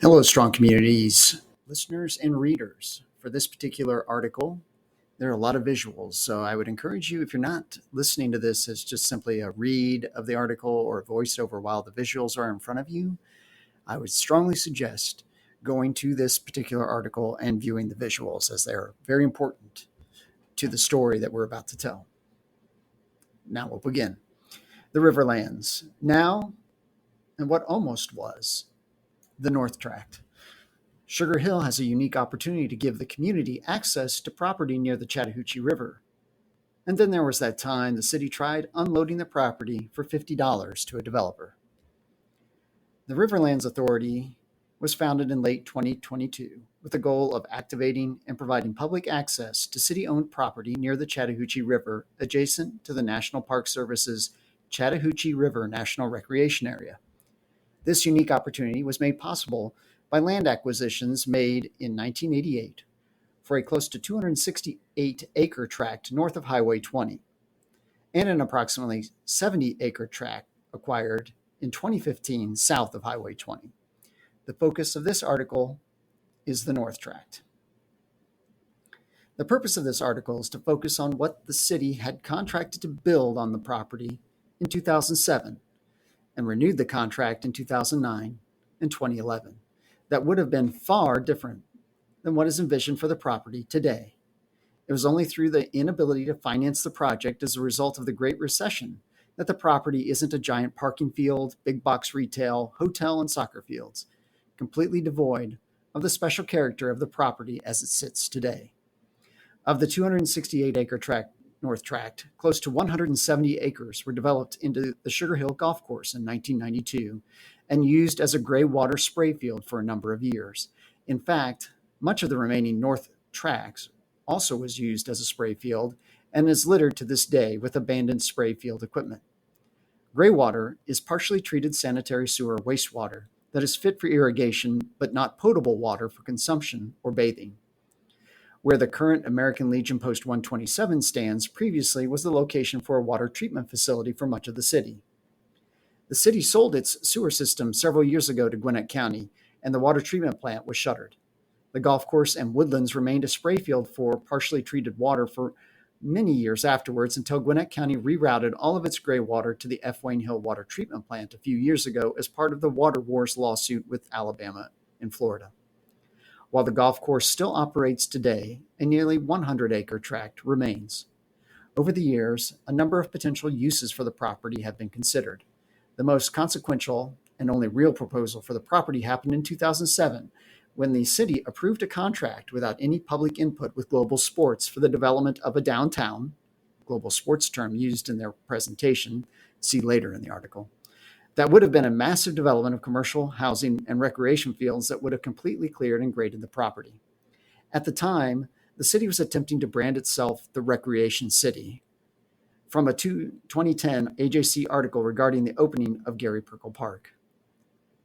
Hello, strong communities, listeners and readers. For this particular article, there are a lot of visuals, so I would encourage you, if you're not listening to this as just simply a read of the article or a voiceover while the visuals are in front of you, I would strongly suggest going to this particular article and viewing the visuals, as they're very important to the story that we're about to tell. Now we'll begin. The Riverlands, now and what almost was the North Tract. Sugar Hill has a unique opportunity to give the community access to property near the Chattahoochee River. And then there was that time the city tried unloading the property for $50 to a developer. The Riverlands Authority was founded in late 2022 with the goal of activating and providing public access to city-owned property near the Chattahoochee River adjacent to the National Park Service's Chattahoochee River National Recreation Area. This unique opportunity was made possible by land acquisitions made in 1988 for a close to 268-acre tract north of Highway 20 and an approximately 70-acre tract acquired in 2015 south of Highway 20. The focus of this article is the North Tract. The purpose of this article is to focus on what the city had contracted to build on the property in 2007 and renewed the contract in 2009 and 2011. That would have been far different than what is envisioned for the property today. It was only through the inability to finance the project as a result of the Great Recession that the property isn't a giant parking field, big box retail, hotel, and soccer fields, completely devoid of the special character of the property as it sits today. Of the 268-acre North Tract, close to 170 acres were developed into the Sugar Hill Golf Course in 1992 and used as a gray water spray field for a number of years. In fact, much of the remaining North Tract also was used as a spray field and is littered to this day with abandoned spray field equipment. Gray water is partially treated sanitary sewer wastewater that is fit for irrigation but not potable water for consumption or bathing. Where the current American Legion Post 127 stands previously was the location for a water treatment facility for much of the city. The city sold its sewer system several years ago to Gwinnett County, and the water treatment plant was shuttered. The golf course and woodlands remained a spray field for partially treated water for many years afterwards until Gwinnett County rerouted all of its gray water to the F. Wayne Hill Water Treatment Plant a few years ago as part of the Water Wars lawsuit with Alabama and Florida. While the golf course still operates today, a nearly 100-acre tract remains. Over the years, a number of potential uses for the property have been considered. The most consequential and only real proposal for the property happened in 2007 when the city approved a contract without any public input with Global Sports for the development of a downtown, Global Sports term used in their presentation, see later in the article, that would have been a massive development of commercial, housing, and recreation fields that would have completely cleared and graded the property. At the time, the city was attempting to brand itself the Recreation City from a 2010 AJC article regarding the opening of Gary Perkle Park.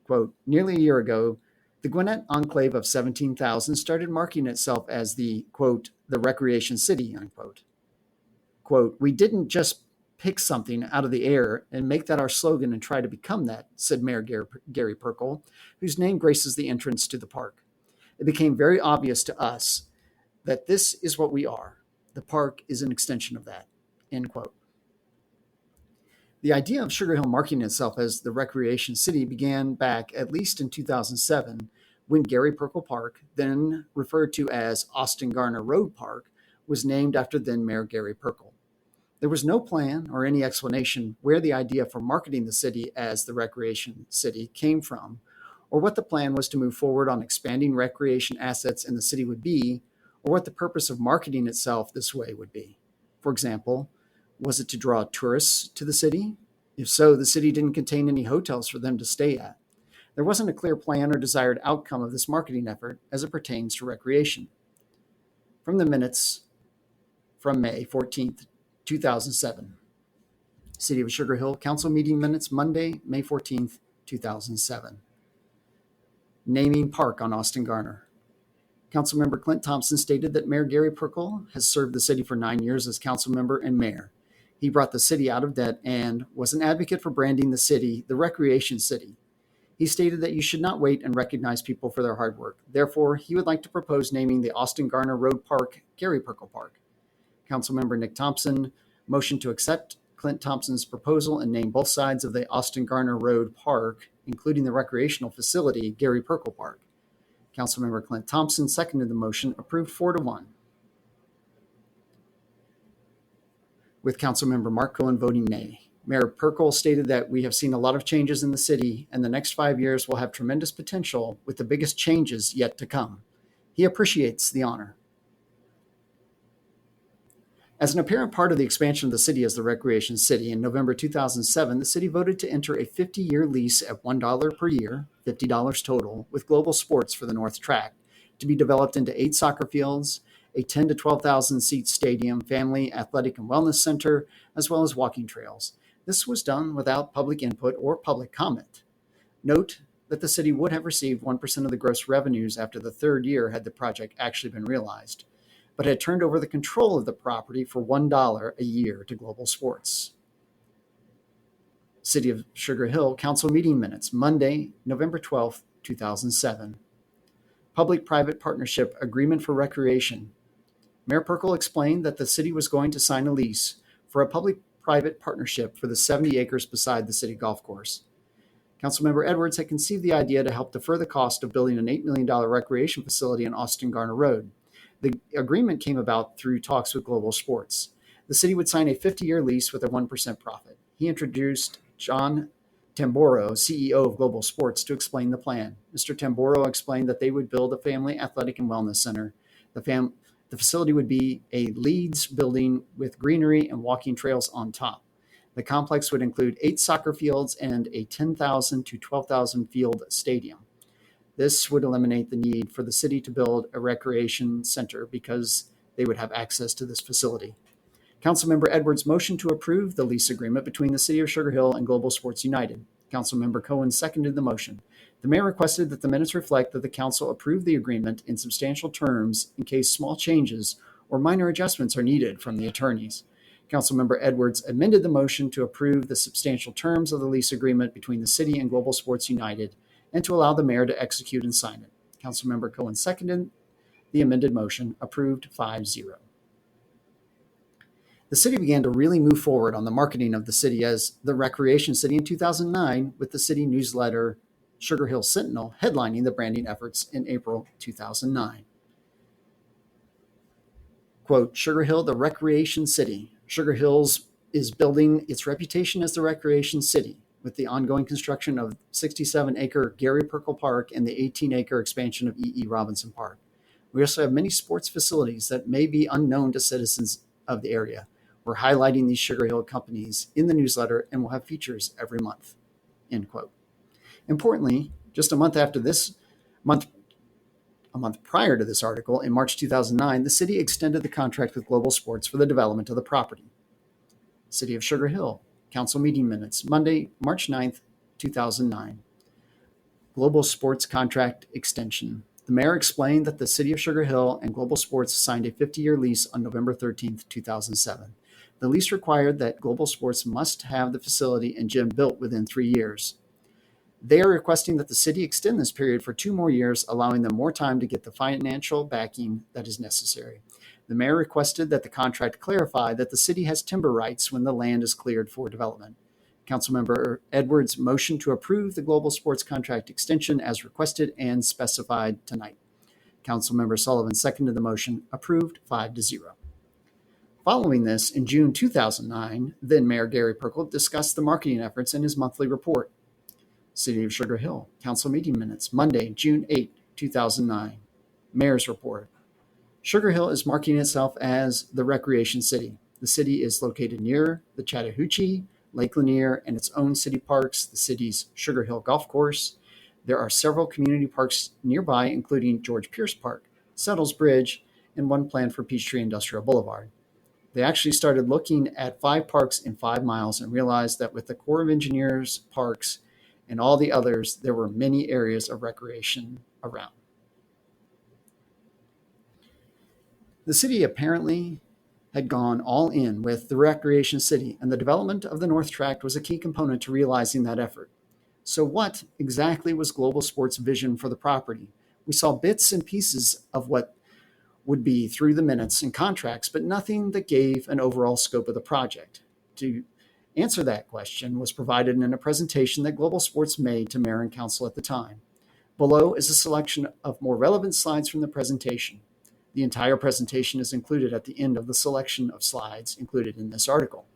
Quote, nearly a year ago, the Gwinnett enclave of 17,000 started marketing itself as the, quote, the Recreation City, unquote. Quote, we didn't just pick something out of the air and make that our slogan and try to become that, said Mayor Gary Perkle, whose name graces the entrance to the park. It became very obvious to us that this is what we are. The park is an extension of that, end quote. The idea of Sugar Hill marketing itself as the Recreation City began back at least in 2007 when Gary Perkle Park, then referred to as Austin Garner Road Park, was named after then Mayor Gary Perkle. There was no plan or any explanation where the idea for marketing the city as the Recreation City came from, or what the plan was to move forward on expanding recreation assets in the city would be, or what the purpose of marketing itself this way would be. For example, was it to draw tourists to the city? If so, the city didn't contain any hotels for them to stay at. There wasn't a clear plan or desired outcome of this marketing effort as it pertains to recreation. From the minutes from May 14th, 2007. City of Sugar Hill Council meeting minutes, Monday, May 14th, 2007. Naming park on Austin Garner. Councilmember Clint Thompson stated that Mayor Gary Perkle has served the city for 9 years as council member and mayor. He brought the city out of debt and was an advocate for branding the city the Recreation City. He stated that you should not wait and recognize people for their hard work. Therefore, he would like to propose naming the Austin Garner Road Park Gary Perkle Park. Councilmember Nick Thompson motioned to accept Clint Thompson's proposal and name both sides of the Austin Garner Road Park, including the recreational facility, Gary Perkle Park. Councilmember Clint Thompson seconded the motion, approved 4-1. With Councilmember Mark Cohen voting nay. Mayor Perkle stated that we have seen a lot of changes in the city, and the next 5 years will have tremendous potential with the biggest changes yet to come. He appreciates the honor. As an apparent part of the expansion of the city as the recreation city, in November 2007, the city voted to enter a 50-year lease at $1 per year, $50 total, with Global Sports for the North Tract, to be developed into 8 soccer fields, a 10 to 12,000 seat stadium, family, athletic, and wellness center, as well as walking trails. This was done without public input or public comment. Note that the city would have received 1% of the gross revenues after the 3rd year had the project actually been realized, but had turned over the control of the property for $1 a year to Global Sports. City of Sugar Hill Council meeting minutes, Monday, November 12, 2007. Public-private partnership agreement for recreation. Mayor Perkle explained that the city was going to sign a lease for a public-private partnership for the 70 acres beside the city golf course. Councilmember Edwards had conceived the idea to help defer the cost of building an $8 million recreation facility on Austin Garner Road. The agreement came about through talks with Global Sports. The city would sign a 50-year lease with a 1% profit. He introduced John Tamboro, CEO of Global Sports, to explain the plan. Mr. Tamboro explained that they would build a family athletic and wellness center. The facility would be a Leeds building with greenery and walking trails on top. The complex would include 8 soccer fields and a 10,000 to 12,000 field stadium. This would eliminate the need for the city to build a recreation center because they would have access to this facility. Councilmember Edwards motioned to approve the lease agreement between the City of Sugar Hill and Global Sports United. Councilmember Cohen seconded the motion. The mayor requested that the minutes reflect that the council approved the agreement in substantial terms in case small changes or minor adjustments are needed from the attorneys. Councilmember Edwards amended the motion to approve the substantial terms of the lease agreement between the city and Global Sports United and to allow the mayor to execute and sign it. Councilmember Cohen seconded the amended motion, approved 5-0. The city began to really move forward on the marketing of the city as the recreation city in 2009 with the city newsletter Sugar Hill Sentinel headlining the branding efforts in April 2009. Quote, Sugar Hill, the recreation city. Sugar Hills is building its reputation as the recreation city with the ongoing construction of 67-acre Gary Perkle Park and the 18-acre expansion of E.E. Robinson Park. We also have many sports facilities that may be unknown to citizens of the area. We're highlighting these Sugar Hill companies in the newsletter and will have features every month, end quote. Importantly, just a month prior to this article, in March 2009, the city extended the contract with Global Sports for the development of the property. City of Sugar Hill, council meeting minutes, Monday, March 9th, 2009. Global Sports contract extension. The mayor explained that the City of Sugar Hill and Global Sports signed a 50-year lease on November 13th, 2007. The lease required that Global Sports must have the facility and gym built within 3 years. They are requesting that the city extend this period for 2 more years, allowing them more time to get the financial backing that is necessary. The mayor requested that the contract clarify that the city has timber rights when the land is cleared for development. Councilmember Edwards motioned to approve the Global Sports contract extension as requested and specified tonight. Councilmember Sullivan seconded the motion, approved 5-0. Following this, in June 2009, then Mayor Gary Perkle discussed the marketing efforts in his monthly report. City of Sugar Hill, council meeting minutes, Monday, June 8, 2009. Mayor's report. Sugar Hill is marketing itself as the recreation city. The city is located near the Chattahoochee, Lake Lanier, and its own city parks, the city's Sugar Hill Golf Course. There are several community parks nearby, including George Pierce Park, Settles Bridge, and one planned for Peachtree Industrial Boulevard. They actually started looking at 5 parks in 5 miles and realized that with the Corps of Engineers parks and all the others, there were many areas of recreation around. The city apparently had gone all in with the recreation city, and the development of the North Tract was a key component to realizing that effort. So, what exactly was Global Sports' vision for the property? We saw bits and pieces of what would be through the minutes and contracts, but nothing that gave an overall scope of the project. To answer that question was provided in a presentation that Global Sports made to Mayor and Council at the time. Below is a selection of more relevant slides from the presentation. The entire presentation is included at the end of the selection of slides included in this article.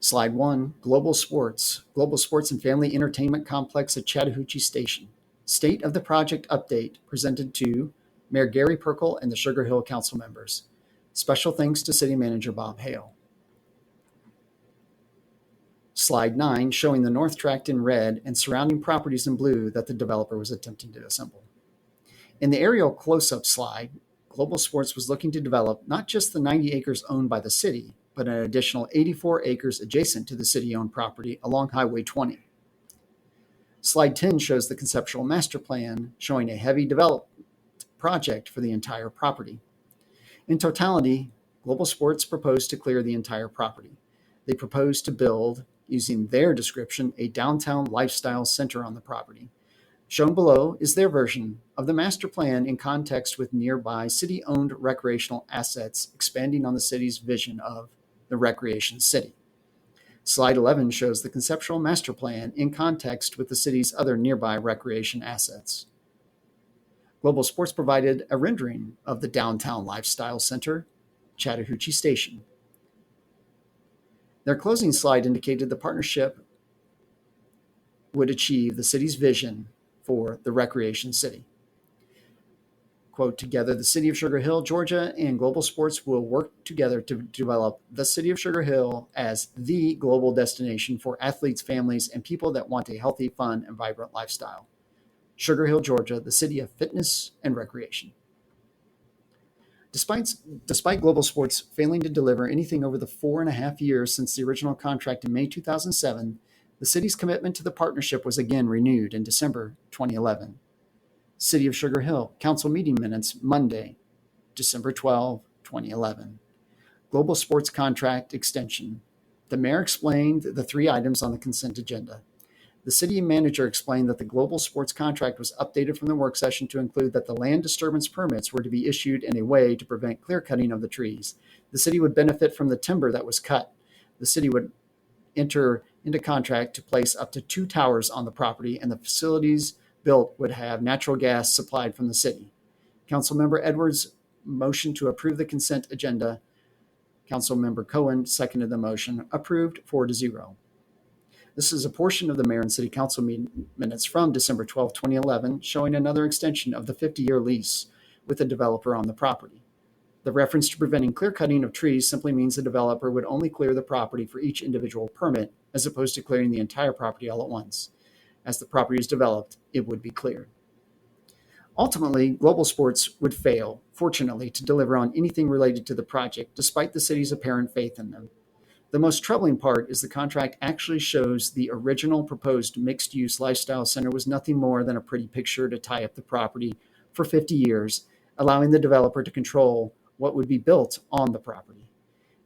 Slide 1, Global Sports and Family Entertainment Complex at Chattahoochee Station. State of the project update presented to Mayor Gary Perkle and the Sugar Hill Council members. Special thanks to City Manager Bob Hale. Slide 9, showing the North Tract in red and surrounding properties in blue that the developer was attempting to assemble. In the aerial close-up slide, Global Sports was looking to develop not just the 90 acres owned by the city, but an additional 84 acres adjacent to the city-owned property along Highway 20. Slide 10 shows the conceptual master plan showing a heavy development project for the entire property. In totality, Global Sports proposed to clear the entire property. They proposed to build, using their description, a downtown lifestyle center on the property. Shown below is their version of the master plan in context with nearby city-owned recreational assets expanding on the city's vision of the recreation city. Slide 11 shows the conceptual master plan in context with the city's other nearby recreation assets. Global Sports provided a rendering of the downtown lifestyle center, Chattahoochee Station. Their closing slide indicated the partnership would achieve the city's vision for the recreation city. Quote, together, the City of Sugar Hill, Georgia, and Global Sports will work together to develop the City of Sugar Hill as the global destination for athletes, families, and people that want a healthy, fun, and vibrant lifestyle. Sugar Hill, Georgia, the city of fitness and recreation. Despite Global Sports failing to deliver anything over the 4.5 years since the original contract in May 2007, the city's commitment to the partnership was again renewed in December 2011. City of Sugar Hill, Council meeting minutes, Monday, December 12, 2011. Global Sports contract extension. The mayor explained the 3 items on the consent agenda. The city manager explained that the Global Sports contract was updated from the work session to include that the land disturbance permits were to be issued in a way to prevent clear cutting of the trees. The city would benefit from the timber that was cut. The city would enter into contract to place up to 2 towers on the property, and the facilities built would have natural gas supplied from the city. Councilmember Edwards motioned to approve the consent agenda. Councilmember Cohen seconded the motion. Approved 4-0. This is a portion of the mayor and city council minutes from December 12, 2011, showing another extension of the 50-year lease with the developer on the property. The reference to preventing clear cutting of trees simply means the developer would only clear the property for each individual permit, as opposed to clearing the entire property all at once. As the property is developed, it would be cleared. Ultimately, Global Sports would fail, fortunately, to deliver on anything related to the project, despite the city's apparent faith in them. The most troubling part is the contract actually shows the original proposed mixed-use lifestyle center was nothing more than a pretty picture to tie up the property for 50 years, allowing the developer to control what would be built on the property.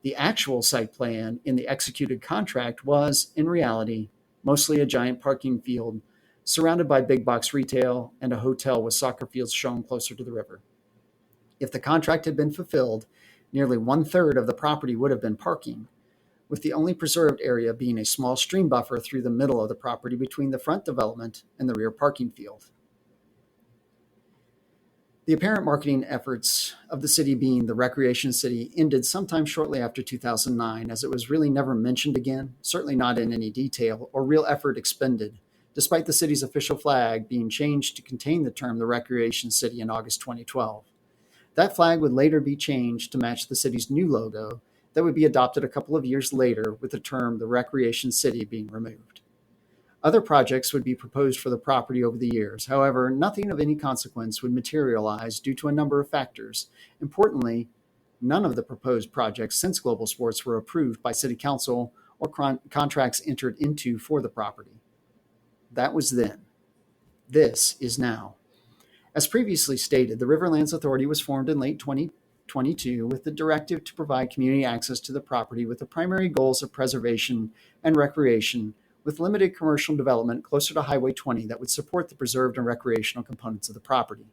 The actual site plan in the executed contract was, in reality, mostly a giant parking field surrounded by big box retail and a hotel with soccer fields shown closer to the river. If the contract had been fulfilled, nearly 1/3 of the property would have been parking, with the only preserved area being a small stream buffer through the middle of the property between the front development and the rear parking field. The apparent marketing efforts of the city being the recreation city ended sometime shortly after 2009, as it was really never mentioned again, certainly not in any detail, or real effort expended, despite the city's official flag being changed to contain the term the recreation city in August 2012. That flag would later be changed to match the city's new logo that would be adopted a couple of years later, with the term the recreation city being removed. Other projects would be proposed for the property over the years. However, nothing of any consequence would materialize due to a number of factors. Importantly, none of the proposed projects since Global Sports were approved by City Council or contracts entered into for the property. That was then. This is now. As previously stated, the Riverlands Authority was formed in late 2022 with the directive to provide community access to the property with the primary goals of preservation and recreation, with limited commercial development closer to Highway 20 that would support the preserved and recreational components of the property.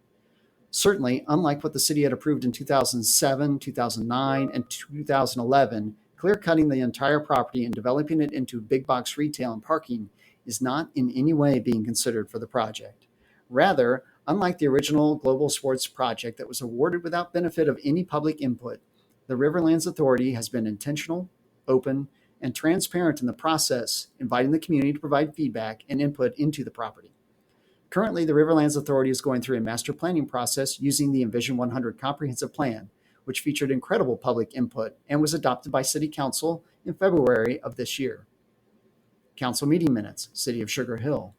Certainly, unlike what the city had approved in 2007, 2009, and 2011, clear-cutting the entire property and developing it into big box retail and parking is not in any way being considered for the project. Rather, unlike the original Global Sports project that was awarded without benefit of any public input, the Riverlands Authority has been intentional, open, and transparent in the process, inviting the community to provide feedback and input into the property. Currently, the Riverlands Authority is going through a master planning process using the Envision 100 comprehensive plan, which featured incredible public input and was adopted by City Council in February of this year. Council meeting minutes, City of Sugar Hill,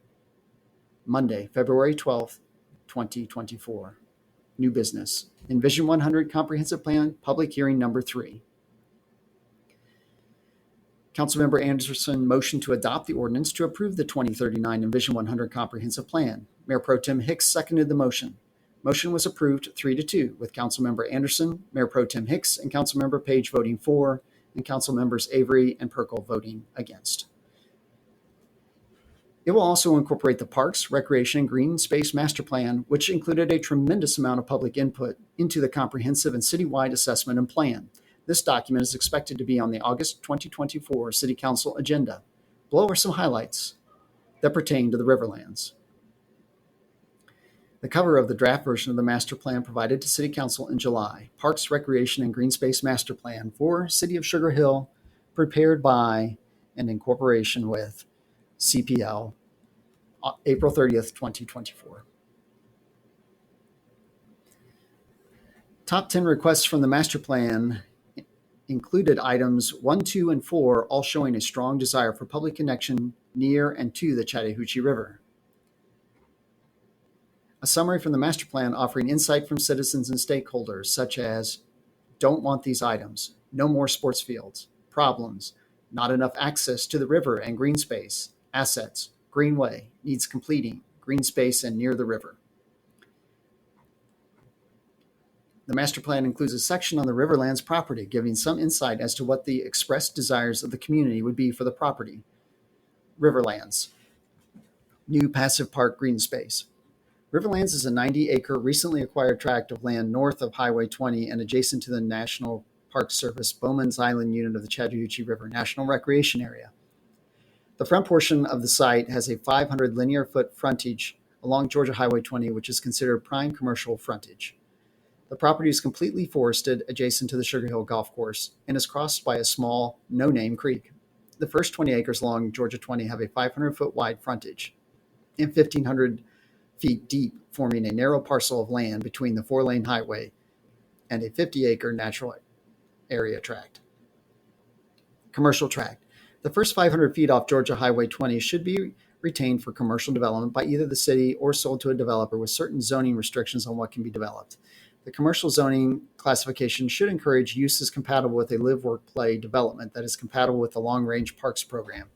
Monday, February 12th, 2024. New business. Envision 100 comprehensive plan, public hearing number 3. Councilmember Anderson motioned to adopt the ordinance to approve the 2039 Envision 100 comprehensive plan. Mayor Pro Tem Hicks seconded the motion. Motion was approved 3-2, with Councilmember Anderson, Mayor Pro Tem Hicks, and Councilmember Page voting for, and Councilmembers Avery and Perkle voting against. It will also incorporate the Parks, Recreation, and Green Space Master Plan, which included a tremendous amount of public input into the comprehensive and citywide assessment and plan. This document is expected to be on the August 2024 City Council agenda. Below are some highlights that pertain to the Riverlands. The cover of the draft version of the master plan provided to City Council in July. Parks, Recreation, and Green Space Master Plan for City of Sugar Hill, prepared by and in cooperation with CPL, April 30th, 2024. Top 10 requests from the master plan included items 1, 2, and 4, all showing a strong desire for public connection near and to the Chattahoochee River. A summary from the master plan offering insight from citizens and stakeholders, such as don't want these items, no more sports fields, problems, not enough access to the river and green space, assets, greenway, needs completing, green space and near the river. The master plan includes a section on the Riverlands property, giving some insight as to what the expressed desires of the community would be for the property. Riverlands, new passive park green space. Riverlands is a 90-acre recently acquired tract of land north of Highway 20 and adjacent to the National Park Service Bowman's Island unit of the Chattahoochee River National Recreation Area. The front portion of the site has a 500 linear foot frontage along Georgia Highway 20, which is considered prime commercial frontage. The property is completely forested adjacent to the Sugar Hill Golf Course and is crossed by a small, no-name creek. The first 20 acres along Georgia 20 have a 500-foot wide frontage and 1,500 feet deep, forming a narrow parcel of land between the 4-lane highway and a 50-acre natural area tract. Commercial tract. The first 500 feet off Georgia Highway 20 should be retained for commercial development by either the city or sold to a developer with certain zoning restrictions on what can be developed. The commercial zoning classification should encourage uses compatible with a live, work, play development that is compatible with the long-range parks program.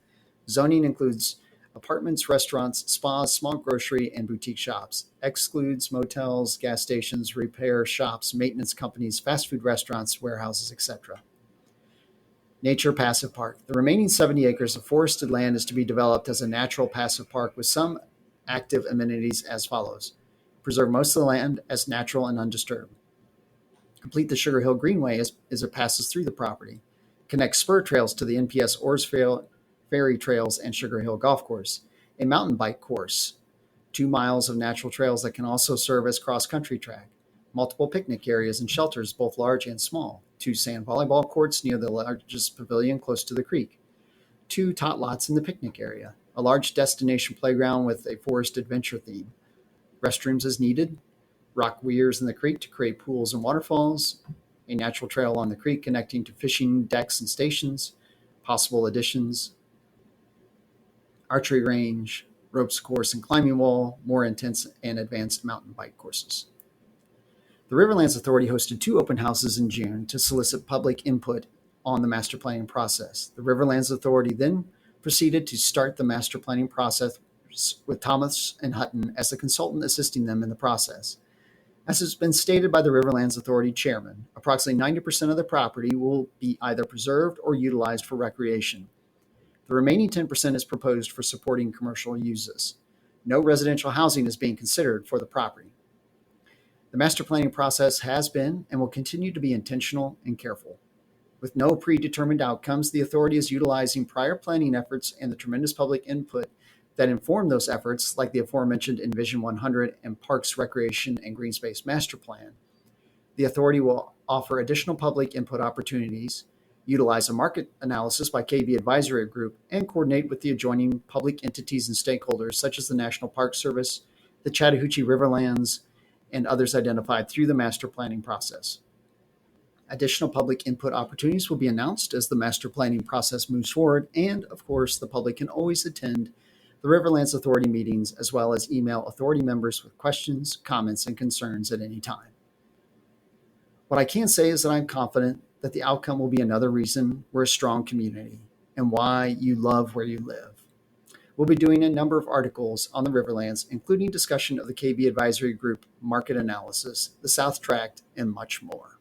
Zoning includes apartments, restaurants, spas, small grocery, and boutique shops. Excludes motels, gas stations, repair shops, maintenance companies, fast food restaurants, warehouses, etc. Nature Passive Park. The remaining 70 acres of forested land is to be developed as a natural passive park with some active amenities as follows. Preserve most of the land as natural and undisturbed. Complete the Sugar Hill Greenway as it passes through the property. Connect spur trails to the NPS Oarsville Ferry Trails and Sugar Hill Golf Course. A mountain bike course. 2 miles of natural trails that can also serve as cross-country track. Multiple picnic areas and shelters, both large and small. 2 sand volleyball courts near the largest pavilion close to the creek. 2 tot lots in the picnic area. A large destination playground with a forest adventure theme. Restrooms as needed. Rock weirs in the creek to create pools and waterfalls. A natural trail along the creek connecting to fishing decks and stations. Possible additions. Archery range, ropes course and climbing wall, more intense and advanced mountain bike courses. The Riverlands Authority hosted 2 open houses in June to solicit public input on the master planning process. The Riverlands Authority then proceeded to start the master planning process with Thomas and Hutton as the consultant assisting them in the process. As has been stated by the Riverlands Authority chairman, approximately 90% of the property will be either preserved or utilized for recreation. The remaining 10% is proposed for supporting commercial uses. No residential housing is being considered for the property. The master planning process has been and will continue to be intentional and careful. With no predetermined outcomes, the authority is utilizing prior planning efforts and the tremendous public input that inform those efforts, like the aforementioned Envision 100 and Parks, Recreation, and Green Space Master Plan. The authority will offer additional public input opportunities, utilize a market analysis by KB Advisory Group, and coordinate with the adjoining public entities and stakeholders such as the National Park Service, the Chattahoochee Riverlands, and others identified through the master planning process. Additional public input opportunities will be announced as the master planning process moves forward, and of course, the public can always attend the Riverlands Authority meetings as well as email authority members with questions, comments, and concerns at any time. What I can say is that I'm confident that the outcome will be another reason we're a strong community and why you love where you live. We'll be doing a number of articles on the Riverlands, including discussion of the KB Advisory Group market analysis, the South Tract, and much more.